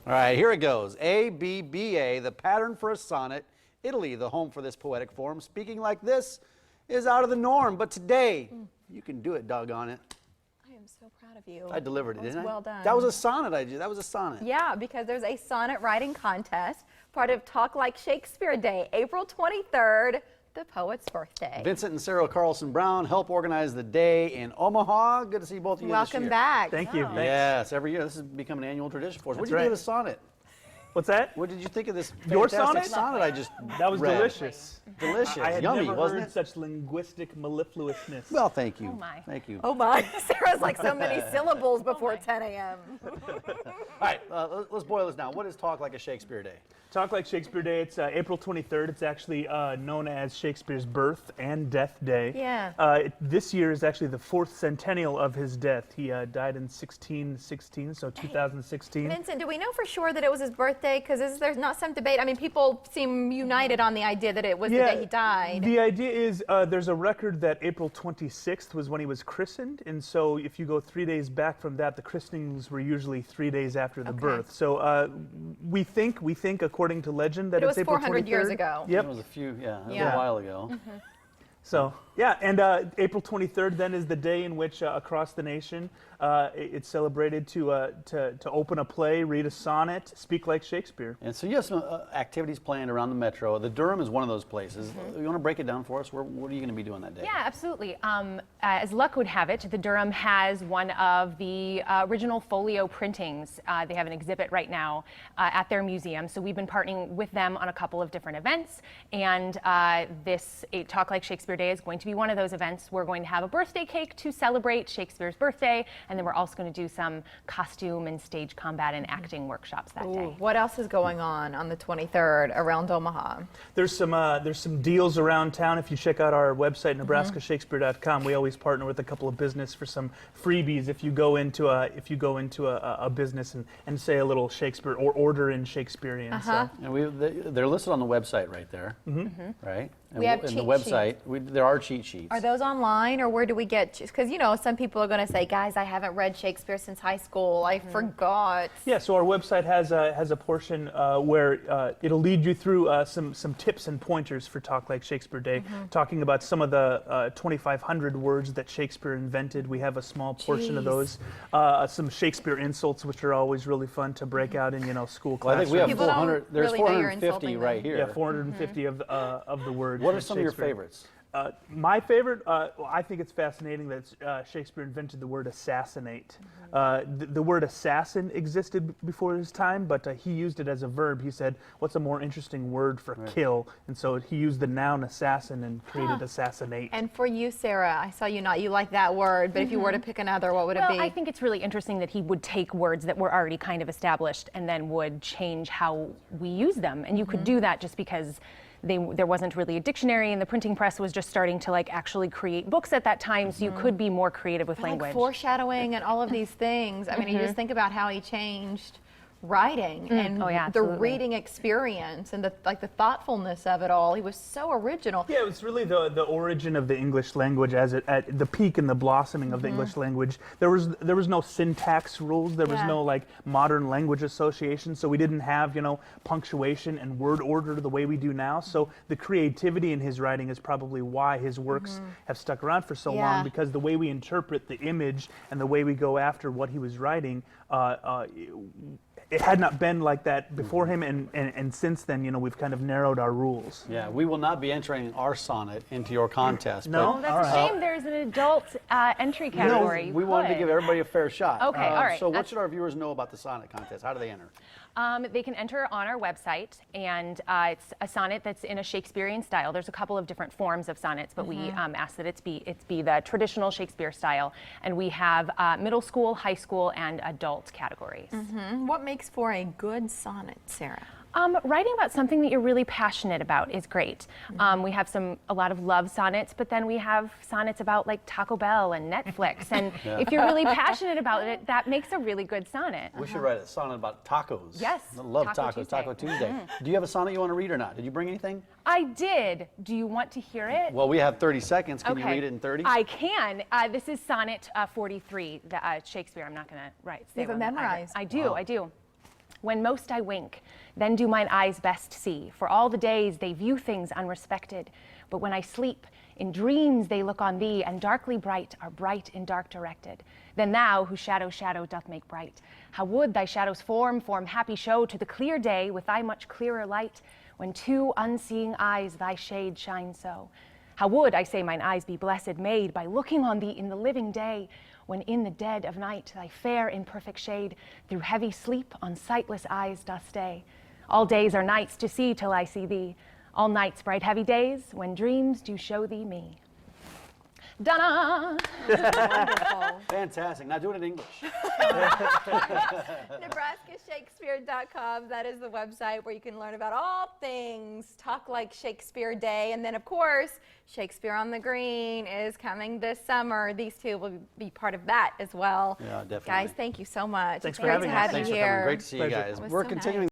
All right, here it goes. A-B-B-A, the pattern for a sonnet. Italy, the home for this poetic form. Speaking like this is out of the norm, but today, you can do it, doggone it. I am so proud of you. I delivered it, didn't I? Well done. That was a sonnet I did. That was a sonnet. Yeah, because there's a sonnet writing contest, part of Talk Like Shakespeare Day, April 23rd, the poet's birthday. Vincent and Sarah Carlson Brown help organize the day in Omaha. Good to see both of you this year. Welcome back. Thank you. Thanks. Yes, every year. This has become an annual tradition for us. What did you think of the sonnet? What's that? What did you think of this Your fantastic sonnet? I just That was read? delicious. Delicious. I had Yummy, never wasn't heard it? such linguistic mellifluousness. Well, thank you. Oh, my. Thank you. Oh my, Sarah's like so many syllables before 10 a.m. All right, let's boil this down. What is Talk Like a Shakespeare Day? Talk Like Shakespeare Day, it's April 23rd. It's actually known as Shakespeare's birth and death day. Yeah. This year is actually the 4th centennial of his death. He died in 1616, so 2016. Vincent, do we know for sure that it was his birthday? Because there's not some debate. I mean, people seem united on the idea that it was the day he died. The idea is there's a record that April 26th was when he was christened, and so if you go 3 days back from that, the christenings were usually 3 days after the birth. So we think according to legend that it it's was April 400 23rd. years ago. Yep. It was a few, it was a while ago. So, yeah, and April 23rd then is the day in which across the nation it's celebrated to open a play, read a sonnet, speak like Shakespeare. And so you have some activities planned around the metro. The Durham is one of those places. You want to break it down for us? What are you going to be doing that day? Yeah, absolutely. As luck would have it, the Durham has one of the original folio printings. They have an exhibit right now at their museum. So we've been partnering with them on a couple of different events. And this Talk Like Shakespeare Day is going to be one of those events. We're going to have a birthday cake to celebrate Shakespeare's birthday. And then we're also going to do some costume and stage combat and acting workshops that day. What else is going on the 23rd around Omaha? There's some deals around town. If you check out our website, nebraskashakespeare.com, we always partner with a couple of business for some freebies. If you go into a business and say a little Shakespeare or order in Shakespearean. So. And they're listed on the website right there, right? And We have in cheat the website, there are cheat sheets. Are those online, or where do we get? Because you know, some people are going to say, "Guys, I haven't read Shakespeare since high school. I forgot." Yeah, so our website has a portion where it'll lead you through some tips and pointers for Talk Like Shakespeare Day, talking about some of the 2,500 words that Shakespeare invented. We have a small portion of those. Some Shakespeare insults, which are always really fun to break out in school Well, I classrooms. think we have People 400. don't There's really know you're 450 insulting right here. Yeah, 450 of the words. What are that some of your Shakespeare- favorites? My favorite, well, I think it's fascinating that Shakespeare invented the word assassinate. The word assassin existed before his time, but he used it as a verb. He said, what's a more interesting word for kill? And so he used the noun assassin and created assassinate. And for you, Sarah, I saw you like that word, but if you were to pick another, what would it be? Well, I think it's really interesting that he would take words that were already kind of established and then would change how we use them. And you could do that just because there wasn't really a dictionary, and the printing press was just starting to actually create books at that time, so you could be more creative with language. Like foreshadowing and all of these things. I mean, you just think about how he changed writing and the reading experience and the thoughtfulness of it all. He was so original. Yeah, it was really the origin of the English language as at the peak and the blossoming of the English language. There was no syntax rules. There was no modern language association. So we didn't have punctuation and word order the way we do now. So the creativity in his writing is probably why his works have stuck around for so long, because the way we interpret the image and the way we go after what he was writing, it had not been like that before him, and since then, we've kind of narrowed our rules. Yeah, we will not be entering our sonnet into your contest. No? Oh, that's a shame. There's an adult entry category. No, we wanted to give everybody a fair shot. Okay, all right. So what should our viewers know about the sonnet contest? How do they enter? They can enter on our website, and it's a sonnet that's in a Shakespearean style. There's a couple of different forms of sonnets, but we ask that it be the traditional Shakespeare style. And we have middle school, high school, and adult categories. What makes for a good sonnet, Sarah? Writing about something that you're really passionate about is great. We have a lot of love sonnets, but then we have sonnets about Taco Bell and Netflix. And if you're really passionate about it, that makes a really good sonnet. We should write a sonnet about tacos. Yes, I love Taco tacos. Tuesday. Taco Tuesday. Do you have a sonnet you want to read or not? Did you bring anything? I did. Do you want to hear it? Well, we have 30 seconds. Can you Okay. read it in 30? I can. This is sonnet 43, Shakespeare. I'm not going to write. You have it memorized. I do. Wow. I do. When most I wink, then do mine eyes best see. For all the days they view things unrespected. But when I sleep, in dreams they look on thee, and darkly bright are bright in dark directed. Then thou, whose shadow doth make bright, how would thy shadow's form happy show to the clear day with thy much clearer light, when to unseeing eyes thy shade shines so. How would, I say, mine eyes be blessed made by looking on thee in the living day, when in the dead of night thy fair in perfect shade through heavy sleep on sightless eyes doth stay. All days are nights to see till I see thee, all nights bright heavy days when dreams do show thee me. Donna! Wonderful. Fantastic. Now do it in English. NebraskaShakespeare.com. That is the website where you can learn about all things Talk Like Shakespeare Day. And then, of course, Shakespeare on the Green is coming this summer. These two will be part of that as well. Yeah, definitely. Guys, thank you so much. Thanks It's for great having to us. have Thanks you for coming. here. Great to see you Pleasure. guys. It was We're so continuing. nice.